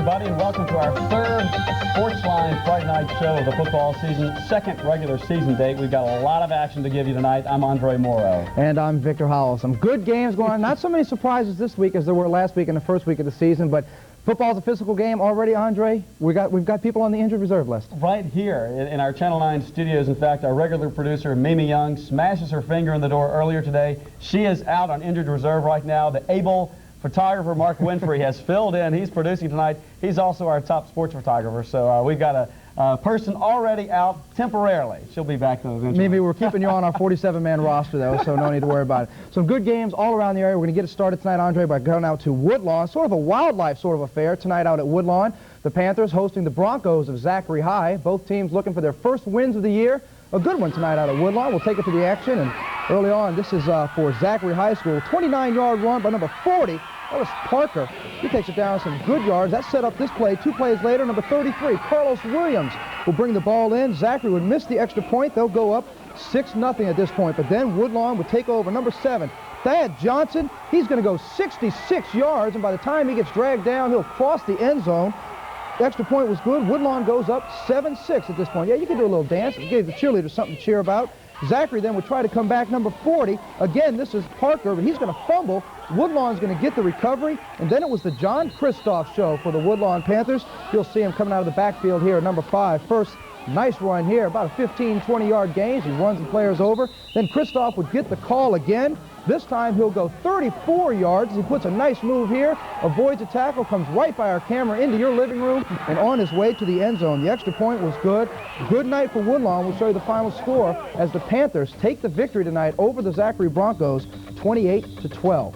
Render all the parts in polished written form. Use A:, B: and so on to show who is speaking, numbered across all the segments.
A: everybody, and welcome to our third Sportsline Friday night show of the football season, second regular season date. We've got a lot of action to give you tonight. I'm Andre Morrow.
B: And I'm Victor Howell. Some good games going on. Not so many surprises this week as there were last week and the first week of the season, but football's a physical game already, Andre. We've got people on the injured reserve list.
A: Right here in our Channel 9 studios. In fact, our regular producer, Mimi Young, smashes her finger in the door earlier today. She is out on injured reserve right now. The able photographer, Mark Winfrey, has filled in. He's producing tonight. He's also our top sports photographer. So we've got a person already out temporarily. She'll be back though eventually.
B: Mimi, we're keeping you on our 47-man roster, though, so no need to worry about it. Some good games all around the area. We're going to get it started tonight, Andre, by going out to Woodlawn. Sort of a wildlife sort of affair tonight out at Woodlawn. The Panthers hosting the Broncos of Zachary High. Both teams looking for their first wins of the year. A good one tonight out at Woodlawn. We'll take it to the action. And early on, this is for Zachary High School. 29-yard run by number 40. That was Parker. He takes it down some good yards. That set up this play. 2 plays later, number 33, Carlos Williams, will bring the ball in. Zachary would miss the extra point. They'll go up 6-0 at this point. But then Woodlawn would take over. Number 7, Thad Johnson. He's going to go 66 yards, and by the time he gets dragged down, he'll cross the end zone. The extra point was good. Woodlawn goes up 7-6 at this point. Yeah, you can do a little dance. It gave the cheerleaders something to cheer about. Zachary then would try to come back. Number 40. Again, this is Parker, but he's going to fumble. Woodlawn's going to get the recovery, and then it was the John Kristoff show for the Woodlawn Panthers. You'll see him coming out of the backfield here at number 5. First, nice run here, about a 15, 20-yard gain. He runs the players over. Then Kristoff would get the call again. This time he'll go 34 yards. He puts a nice move here, avoids a tackle, comes right by our camera into your living room, and on his way to the end zone. The extra point was good. Good night for Woodlawn. We'll show you the final score as the Panthers take the victory tonight over the Zachary Broncos, 28-12.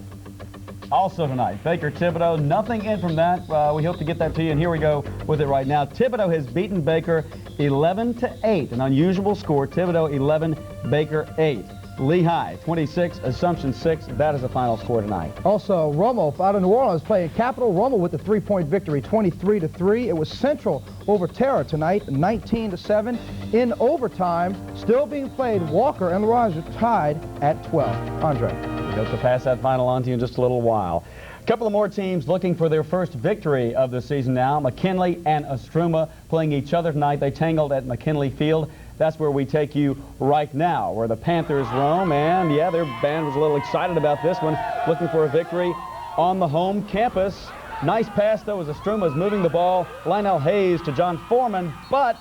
A: Also tonight, Baker Thibodaux, nothing in from that. We hope to get that to you, and here we go with it right now. Thibodaux has beaten Baker 11-8, an unusual score. Thibodaux 11, Baker 8. Lehigh 26, Assumption 6. That is the final score tonight.
B: Also, Rummel out of New Orleans playing Capital. Rummel with the 3-point victory, 23-3. It was Central over Terra tonight, 19-7. In overtime, still being played, Walker and LaRage tied at 12. Andre.
A: We hope to pass that final on to you in just a little while. A couple of more teams looking for their first victory of the season now. McKinley and Struma playing each other tonight. They tangled at McKinley Field. That's where we take you right now, where the Panthers roam. And, yeah, their band was a little excited about this one, looking for a victory on the home campus. Nice pass, though, as Struma is moving the ball. Lionel Hayes to John Foreman, but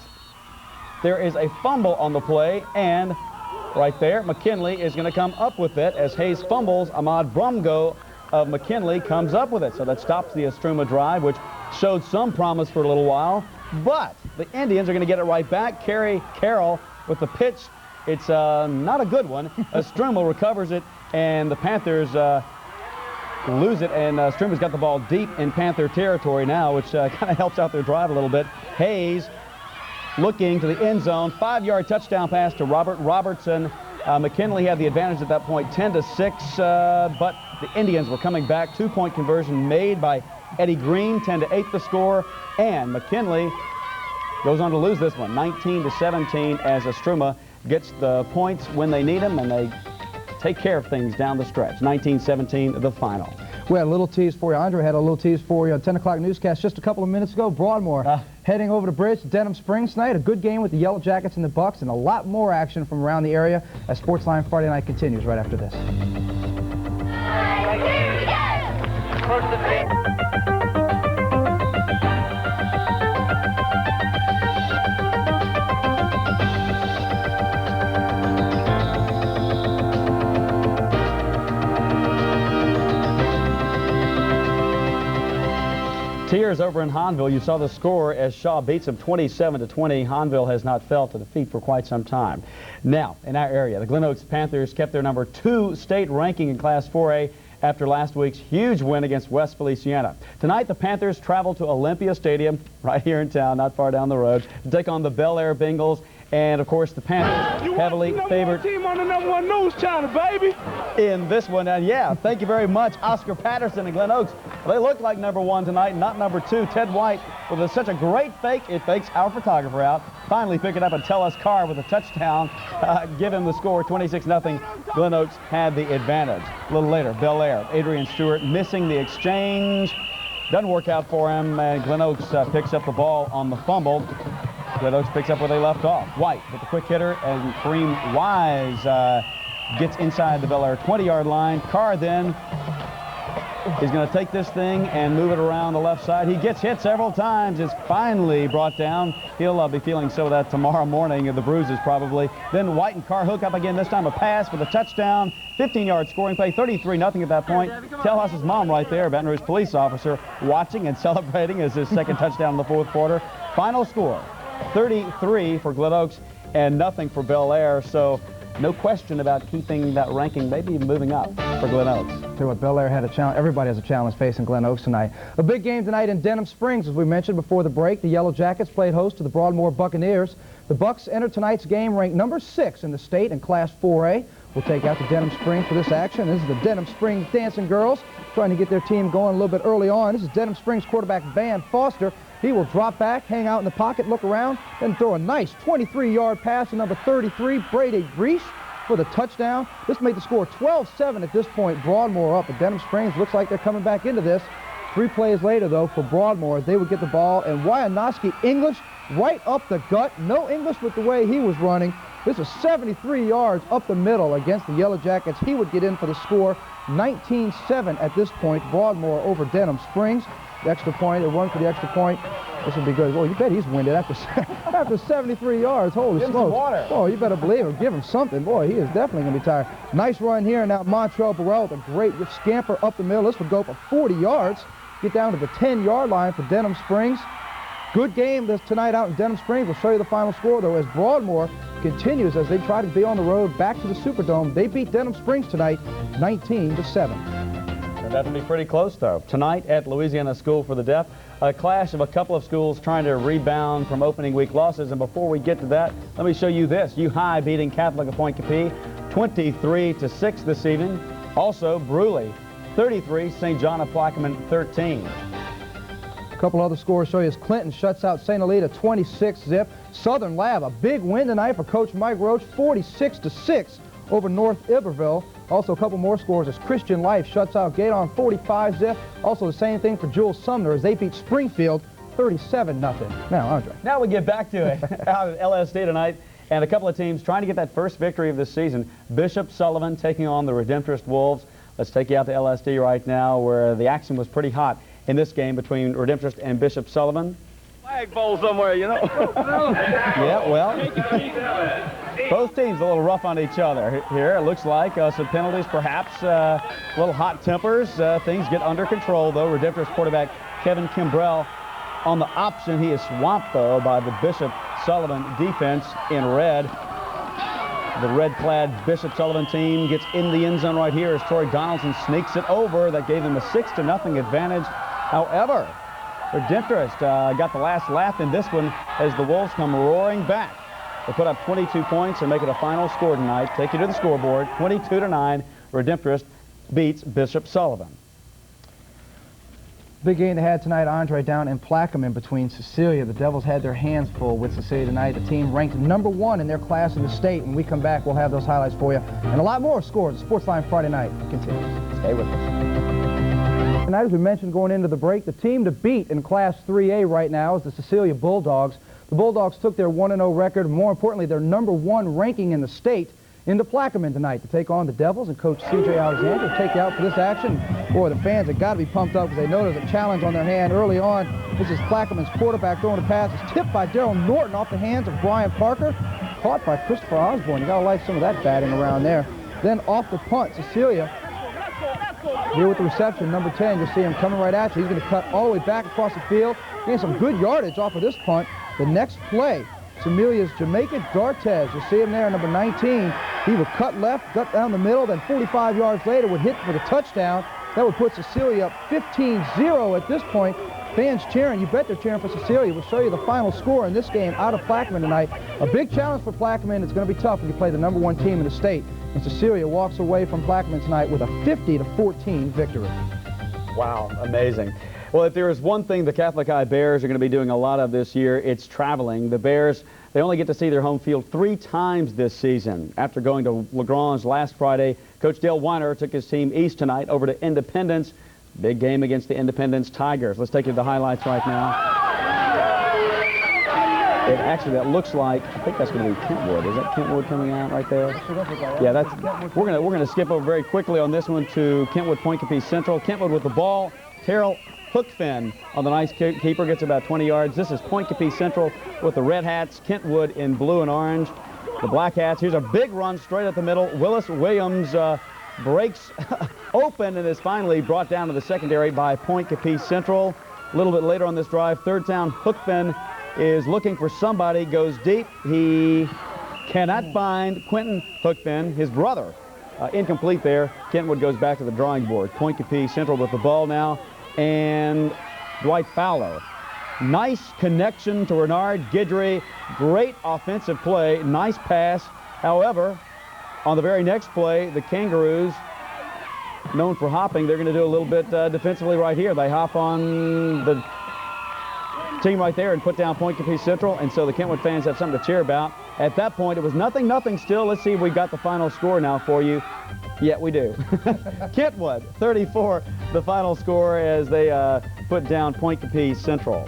A: there is a fumble on the play, and right there, McKinley is going to come up with it as Hayes fumbles. Ahmad Brumgo of McKinley comes up with it. So that stops the Struma drive, which showed some promise for a little while. But the Indians are going to get it right back. Kerry Carroll with the pitch. It's not a good one. Struma recovers it, and the Panthers lose it. And Struma's got the ball deep in Panther territory now, which kind of helps out their drive a little bit. Hayes looking to the end zone. 5-yard touchdown pass to Robert Robertson. McKinley had the advantage at that point, 10-6, but the Indians were coming back. 2-point conversion made by Eddie Green, 10-8 the score, and McKinley goes on to lose this one, 19-17, as Struma gets the points when they need them, and they take care of things down the stretch. 19-17, the final.
B: We had a little tease for you. Andre had a little tease for you on 10 o'clock newscast just a couple of minutes ago. Broadmoor heading over the bridge to Denham Springs tonight. A good game with the Yellow Jackets and the Bucks, and a lot more action from around the area as Sportsline Friday Night continues right after this.
A: Tears over in Hahnville. You saw the score as Shaw beats them 27-20. Hahnville has not felt a defeat for quite some time. Now, in our area, the Glen Oaks Panthers kept their number 2 state ranking in Class 4A after last week's huge win against West Feliciana. Tonight, the Panthers travel to Olympia Stadium, right here in town, not far down the road, to take on the Bel Air Bengals. And, of course, the Panthers heavily favored
C: team on the #1 news channel, baby.
A: In this one. And, yeah, thank you very much, Oscar Patterson and Glen Oaks. They look like #1 tonight, not #2. Ted White with such a great fake, it fakes our photographer out. Finally pick it up and tell us Carr with a touchdown. Give him the score, 26-0. Glen Oaks had the advantage. A little later, Bel Air, Adrian Stewart missing the exchange. Doesn't work out for him, and Glen Oaks picks up the ball on the fumble. Glen Oaks picks up where they left off. White with the quick hitter, and Kareem Wise gets inside the Bel Air 20-yard line. Carr then is going to take this thing and move it around the left side. He gets hit several times. It's finally brought down. He'll be feeling some of that tomorrow morning, the bruises probably. Then White and Carr hook up again, this time a pass for the touchdown. 15-yard scoring play, 33-0 at that point. Tellhaus's mom right there, Baton Rouge police officer, watching and celebrating as his second touchdown in the fourth quarter. Final score, 33 for Glen Oaks and nothing for Bel Air. So no question about keeping that ranking, maybe even moving up for Glen Oaks.
B: Tell you what, Bel Air had a challenge. Everybody has a challenge facing Glen Oaks tonight. A big game tonight in Denham Springs, as we mentioned before the break. The Yellow Jackets played host to the Broadmoor Buccaneers. The Bucks enter tonight's game ranked number 6 in the state in Class 4A. We'll take out to Denham Springs for this action. This is the Denham Springs Dancing Girls trying to get their team going a little bit early on. This is Denham Springs quarterback Van Foster. He will drop back, hang out in the pocket, look around, then throw a nice 23-yard pass to number 33, Brady Reese, for the touchdown. This made the score 12-7 at this point. Broadmoor up, but Denham Springs looks like they're coming back into this. 3 plays later, though, for Broadmoor, they would get the ball, and Wyanoski English right up the gut. No English with the way he was running. This is 73 yards up the middle against the Yellow Jackets. He would get in for the score, 19-7 at this point. Broadmoor over Denham Springs. The extra point, they run for the extra point. This would be good. Oh, you bet he's winded after 73 yards. Holy smokes. Give him some water. Oh, you better believe it. Give him something. Boy, he is definitely going to be tired. Nice run here, and now Montrell Burrell with a great scamper up the middle. This would go for 40 yards. Get down to the 10-yard line for Denham Springs. Good game this tonight out in Denham Springs. We'll show you the final score, though, as Broadmoor continues as they try to be on the road back to the Superdome. They beat Denham Springs tonight, 19-7.
A: That will be pretty close, though. Tonight at Louisiana School for the Deaf, a clash of a couple of schools trying to rebound from opening week losses. And before we get to that, let me show you this. U High beating Catholic of Point Capee 23-6 this evening. Also, Bruley 33, St. John of Plaquemine 13.
B: A couple other scores show you as Clinton shuts out St. Alida 26-zip. Southern Lab, a big win tonight for Coach Mike Roach, 46-6 over North Iberville. Also, a couple more scores as Christian Life shuts out Gaydon 45-zip. Also, the same thing for Jules Sumner as they beat Springfield 37-0. Now, Andre.
A: Now we get back to it out at LSD tonight, and a couple of teams trying to get that first victory of the season. Bishop Sullivan taking on the Redemptorist Wolves. Let's take you out to LSD right now, where the action was pretty hot in this game between Redemptorist and Bishop Sullivan.
C: Flagpole somewhere, you know.
A: Yeah, well, both teams a little rough on each other here. It looks like some penalties, perhaps a little hot tempers. Things get under control, though. Redemptorist quarterback Kevin Kimbrell on the option. He is swamped, though, by the Bishop Sullivan defense in red. The red-clad Bishop Sullivan team gets in the end zone right here as Torrey Donaldson sneaks it over. That gave them a 6-0 advantage. However, Redemptorist got the last laugh in this one as the Wolves come roaring back. They put up 22 points and make it a final score tonight. Take you to the scoreboard, 22-9. Redemptorist beats Bishop Sullivan.
B: Big game they had tonight, Andre, down in Plaquemine between Cecilia. The Devils had their hands full with Cecilia tonight. The team ranked number 1 in their class in the state. When we come back, we'll have those highlights for you. And a lot more scores. Sportsline Friday night continues. Stay with us. Tonight, as we mentioned going into the break, the team to beat in Class 3A right now is the Cecilia Bulldogs. The Bulldogs took their 1-0 record, and more importantly, their number 1 ranking in the state, into Plaquemine tonight to take on the Devils, and Coach C.J. Alexander will take you out for this action. Boy, the fans have got to be pumped up because they know there's a challenge on their hand early on. This is Plaquemine's quarterback throwing a pass. It's tipped by Daryl Norton off the hands of Brian Parker, caught by Christopher Osborne. You got to like some of that batting around there. Then off the punt, Cecilia here with the reception, number 10. You'll see him coming right at you. He's going to cut all the way back across the field. Getting some good yardage off of this punt. The next play, Semilia's Jamaica Dartez. You'll see him there, number 19. He would cut left, gut down the middle, then 45 yards later would hit for the touchdown. That would put Cecilia up 15-0 at this point. Fans cheering. You bet they're cheering for Cecilia. We'll show you the final score in this game out of Plaquemine tonight. A big challenge for Plaquemine. It's going to be tough when you play the number 1 team in the state. And Cecilia walks away from Plaquemine tonight with a 50-14 victory.
A: Wow, amazing. Well, if there is one thing the Catholic High Bears are going to be doing a lot of this year, it's traveling. The Bears, they only get to see their home field 3 times this season. After going to LaGrange last Friday, Coach Dale Weiner took his team east tonight over to Independence. Big game against the Independence Tigers. Let's take you to the highlights right now. Actually, that looks like, I think that's going to be Kentwood. Is that Kentwood coming out right there? Yeah, that's. We're going to skip over very quickly on this one to Kentwood Point Capiz Central. Kentwood with the ball. Terrell Hookfin on the nice keeper, gets about 20 yards. This is Point Capiz Central with the Red Hats. Kentwood in blue and orange. The Black Hats. Here's a big run straight up the middle. Willis Williams breaks open and is finally brought down to the secondary by Point Capiz Central. A little bit later on this drive, third down, Hookfin is looking for somebody, goes deep. He cannot find Quentin Hookfin, his brother. Incomplete there. Kentwood goes back to the drawing board. Point Capiz Central with the ball now, and Dwight Fowler. Nice connection to Renard Guidry. Great offensive play. Nice pass. However, on the very next play, the Kangaroos, known for hopping, they're going to do a little bit defensively right here. They hop on the team right there and put down Point Capiz Central, and so the Kentwood fans have something to cheer about. At that point, it was nothing still. Let's see if we got the final score now for you. Yeah, we do. Kentwood 34, the final score as they put down Point Capiz Central.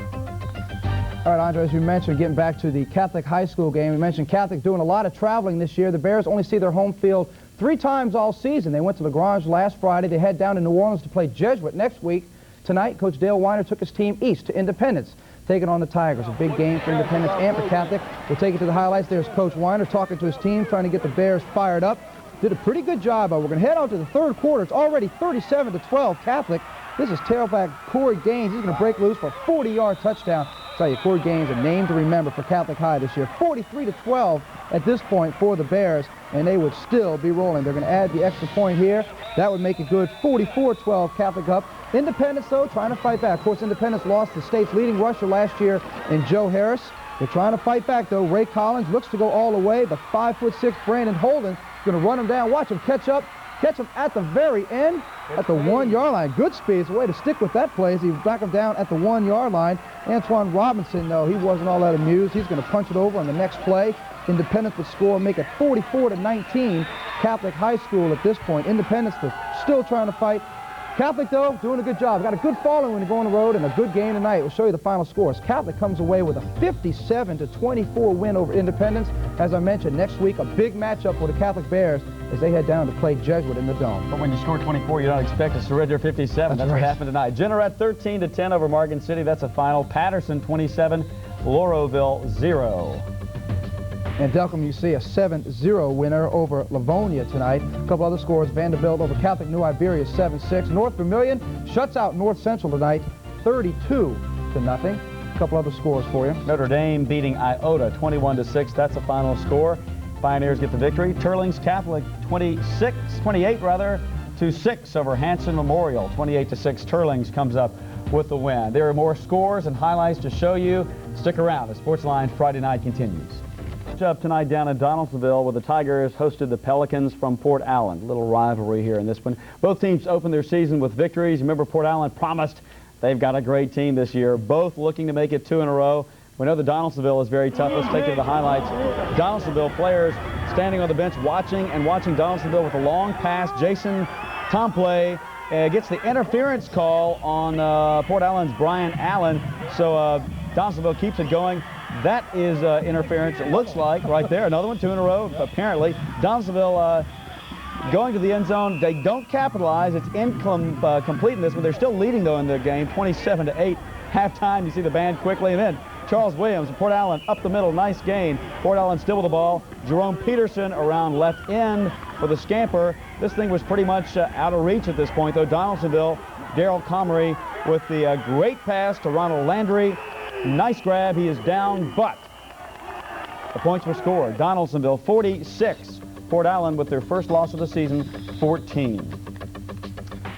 B: All right, Andre, as you mentioned, getting back to the Catholic high school game, we mentioned Catholic doing a lot of traveling this year. The Bears only see their home field 3 times all season. They went to LaGrange last Friday. They head down to New Orleans to play Jesuit next week. Tonight, Coach Dale Weiner took his team east to Independence, taking on the Tigers. A big game for Independence and for Catholic. We'll take it to the highlights. There's Coach Weiner talking to his team, trying to get the Bears fired up. Did a pretty good job. We're going to head on to the third quarter. It's already 37-12 Catholic. This is tailback Corey Gaines. He's going to break loose for a 40-yard touchdown. I'll tell you, Corey Gaines, a name to remember for Catholic High this year. 43-12 at this point for the Bears, and they would still be rolling. They're going to add the extra point here. That would make it good. 44-12 Catholic up. Independence, though, trying to fight back. Of course, Independence lost the state's leading rusher last year in Joe Harris. They're trying to fight back, though. Ray Collins looks to go all the way, but 5'6" Brandon Holden is going to run him down. Watch him catch him at the very end, at the 1-yard line. Good speed. It's a way to stick with that play as he back him down at the 1-yard line. Antoine Robinson, though, he wasn't all that amused. He's going to punch it over on the next play. Independence would score, make it 44-19. Catholic High School at this point. Independence still trying to fight. Catholic, though, doing a good job. Got a good following when you go on the road, and a good game tonight. We'll show you the final scores. Catholic comes away with a 57-24 win over Independence. As I mentioned, next week, a big matchup for the Catholic Bears as they head down to play Jesuit in the Dome.
A: But when you score 24, you don't expect to surrender 57. That's what happened tonight. Jeanerette 13-10 over Morgan City. That's a final. Patterson 27, Lauraville 0.
B: And Delcom, you see a 7-0 winner over Livonia tonight. A couple other scores: Vanderbilt over Catholic New Iberia 7-6. North Vermilion shuts out North Central tonight 32-0. A couple other scores for you.
A: Notre Dame beating Iota 21-6. That's the final score. Pioneers get the victory. Turlings Catholic 28-6 over Hanson Memorial. 28-6. Turlings comes up with the win. There are more scores and highlights to show you. Stick around. The Sportsline Friday night continues. Up tonight down in Donaldsonville, where the Tigers hosted the Pelicans from Port Allen. A little rivalry here in this one. Both teams opened their season with victories. Remember, Port Allen promised they've got a great team this year. Both looking to make it 2 in a row. We know that Donaldsonville is very tough. Let's take you to the highlights. Donaldsonville players standing on the bench watching Donaldsonville with a long pass. Jason Tomplay gets the interference call on Port Allen's Brian Allen. So Donaldsonville keeps it going. That is interference, it looks like, right there. Another one, 2 in a row, apparently. Donaldsonville going to the end zone. They don't capitalize. It's incomplete in this one. They're still leading, though, in the game, 27-8. Halftime, you see the band quickly. And then Charles Williams, Port Allen up the middle. Nice gain. Port Allen still with the ball. Jerome Peterson around left end for the scamper. This thing was pretty much out of reach at this point, though. Donaldsonville, Darrell Comrie with the great pass to Ronald Landry. Nice grab. He is down, but the points were scored. Donaldsonville 46. Port Allen with their first loss of the season, 14.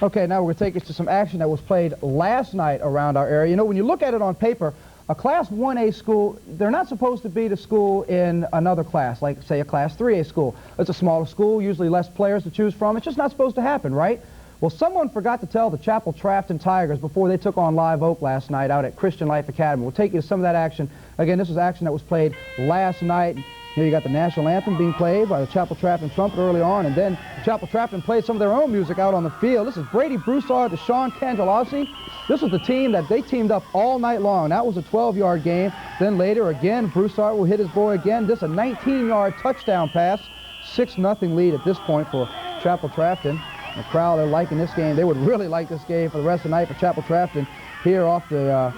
B: Okay, now we're going to take us to some action that was played last night around our area. You know, when you look at it on paper, a Class 1A school, they're not supposed to be the school in another class, like, say, a Class 3A school. It's a smaller school, usually less players to choose from. It's just not supposed to happen, right? Well, someone forgot to tell the Chapel Trafton Tigers before they took on Live Oak last night out at Christian Life Academy. We'll take you to some of that action. Again, this was action that was played last night. Here you got the national anthem being played by the Chapel Trafton trumpet early on, and then Chapel Trafton played some of their own music out on the field. This is Brady Broussard to Sean Cangelossi. This was the team that they teamed up all night long. That was a 12-yard game. Then later, again, Broussard will hit his boy again. This is a 19-yard touchdown pass. 6-0 lead at this point for Chapel Trafton. The crowd are liking this game. They would really like this game for the rest of the night for Chapel Trafton. Here off the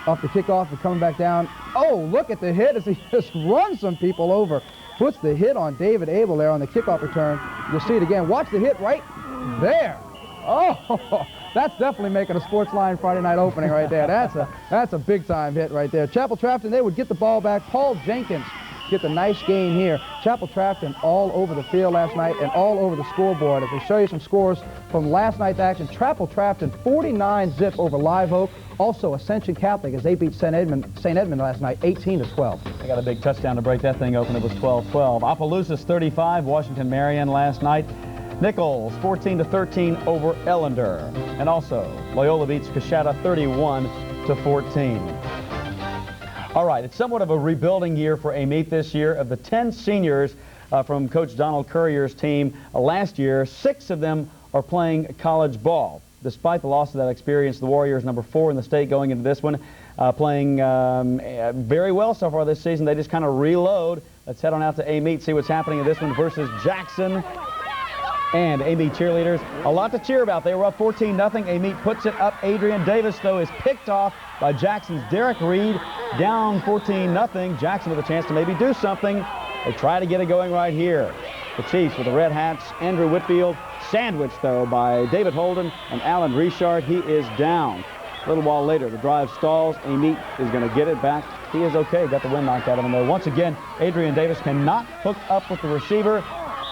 B: kickoff and coming back down. Oh, look at the hit as he just runs some people over. Puts the hit on David Abel there on the kickoff return. You'll see it again. Watch the hit right there. Oh, that's definitely making a Sportsline Friday night opening right there. That's a big-time hit right there. Chapel Trafton, they would get the ball back. Paul Jenkins get the nice gain here. Chapel Trafton all over the field last night and all over the scoreboard. As we show you some scores from last night's action, Chapel Trafton 49-zip over Live Oak. Also, Ascension Catholic, as they beat St. Edmund last night, 18-12.
A: They got a big touchdown to break that thing open. It was 12-12. Opelousas 35, Washington Marion last night. Nichols 14-13 over Ellender. And also, Loyola beats Coshada 31-14. All right, it's somewhat of a rebuilding year for Amite this year. Of the 10 seniors from Coach Donald Currier's team last year, 6 of them are playing college ball. Despite the loss of that experience, the Warriors, number 4 in the state going into this one, playing very well so far this season. They just kind of reload. Let's head on out to Amite, see what's happening in this one versus Jackson. And Amite cheerleaders, a lot to cheer about. They were up 14-0. Amite puts it up. Adrian Davis, though, is picked off by Jackson's Derek Reed. Down 14-0. Jackson with a chance to maybe do something. They try to get it going right here. The Chiefs with the Red Hats. Andrew Whitfield, sandwiched, though, by David Holden and Alan Richard. He is down. A little while later, the drive stalls. Amite is going to get it back. He is okay. Got the wind knocked out of him, though. Once again, Adrian Davis cannot hook up with the receiver.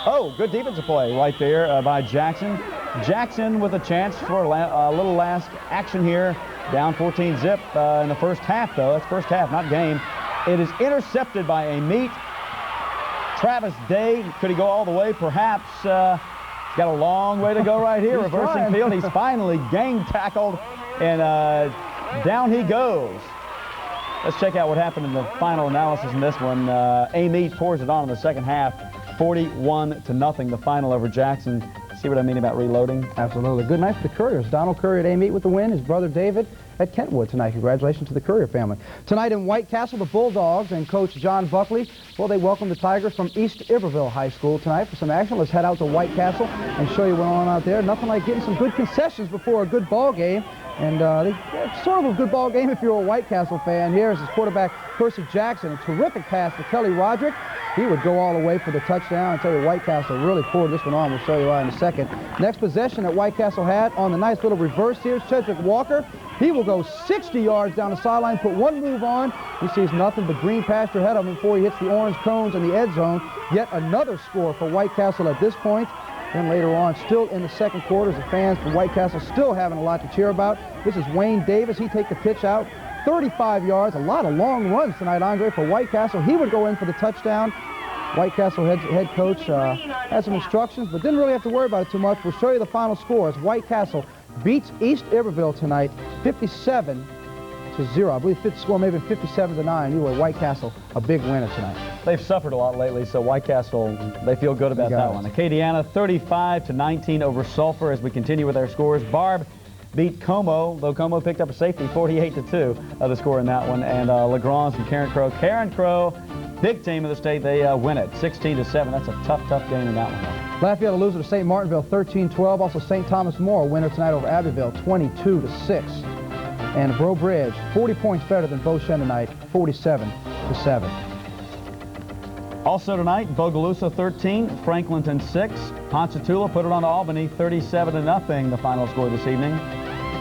A: Oh, good defensive play right there by Jackson. Jackson with a chance for a little last action here. Down 14-zip in the first half, though. That's first half, not game. It is intercepted by Amite. Travis Day, could he go all the way? Perhaps. He's got a long way to go right here. Reversing field. He's finally gang tackled, and down he goes. Let's check out what happened in the final analysis in this one. Amite pours it on in the second half. 41-0, the final over Jackson. See what I mean about reloading?
B: Absolutely. Good night for the Couriers. Donald Currier at Amite with the win. His brother David at Kentwood tonight. Congratulations to the Currier family. Tonight in White Castle, the Bulldogs and Coach John Buckley, well, they welcome the Tigers from East Iberville High School tonight for some action. Let's head out to White Castle and show you what's on out there. Nothing like getting some good concessions before a good ball game. And it's sort of a good ball game if you're a White Castle fan. Here's his quarterback, Percy Jackson. A terrific pass to Kelly Roderick. He would go all the way for the touchdown. I tell you, White Castle really poured this one on. We'll show you why in a second. Next possession that White Castle had on the nice little reverse here is Chedrick Walker. He will go 60 yards down the sideline, put one move on. He sees nothing but green pasture ahead of him before he hits the orange cones in the end zone. Yet another score for White Castle at this point. Then later on, still in the second quarter, the fans for White Castle still having a lot to cheer about. This is Wayne Davis. He takes the pitch out, 35 yards. A lot of long runs tonight, Andre, for White Castle. He would go in for the touchdown. White Castle head coach had some instructions, but didn't really have to worry about it too much. We'll show you the final score as White Castle beats East Iberville tonight, 57-0. I believe the score may have been 57-9. Anyway, White Castle, a big winner tonight.
A: They've suffered a lot lately, so White Castle, they feel good about that one. Acadiana 35-19 over Sulphur as we continue with our scores. Barb beat Como, though Como picked up a safety, 48-2 of the score in that one. And LaGrange and Karen Crow. Karen Crow, big team of the state, they win it 16-7. That's a tough game in that one.
B: Lafayette a loser to St. Martinville 13-12. Also St. Thomas More a winner tonight over Abbeville 22-6. And Breaux Bridge 40 points better than Beauchene tonight, 47-7.
A: Also tonight, Bogalusa 13, Franklinton 6. Ponchatoula put it on to Albany 37-0, the final score this evening.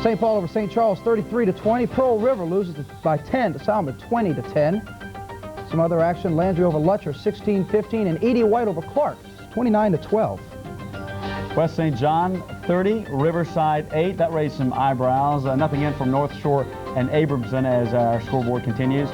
B: St. Paul over St. Charles 33-20. Pearl River loses by 10 to Salmon 20-10. Some other action, Landry over Lutcher 16-15 and Edie White over Clark 29-12.
A: West St. John 30, Riverside 8. That raised some eyebrows. Nothing in from North Shore and Abramson as our scoreboard continues.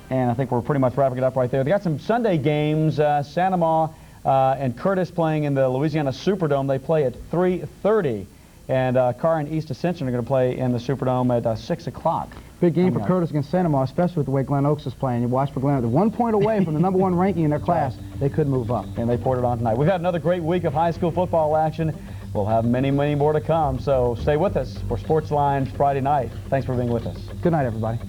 A: And I think we're pretty much wrapping it up right there. They got some Sunday games. Santa Ma and Curtis playing in the Louisiana Superdome. They play at 3:30. And Carr and East Ascension are going to play in the Superdome at 6 o'clock.
B: Big game for Curtis against Cinema, especially with the way Glen Oaks is playing. You watch for Glen Oaks. They're 1 point away from the #1 ranking in their class. They could move up.
A: And they poured it on tonight. We've had another great week of high school football action. We'll have many, many more to come. So stay with us for Sportsline Friday night. Thanks for being with us.
B: Good night, everybody.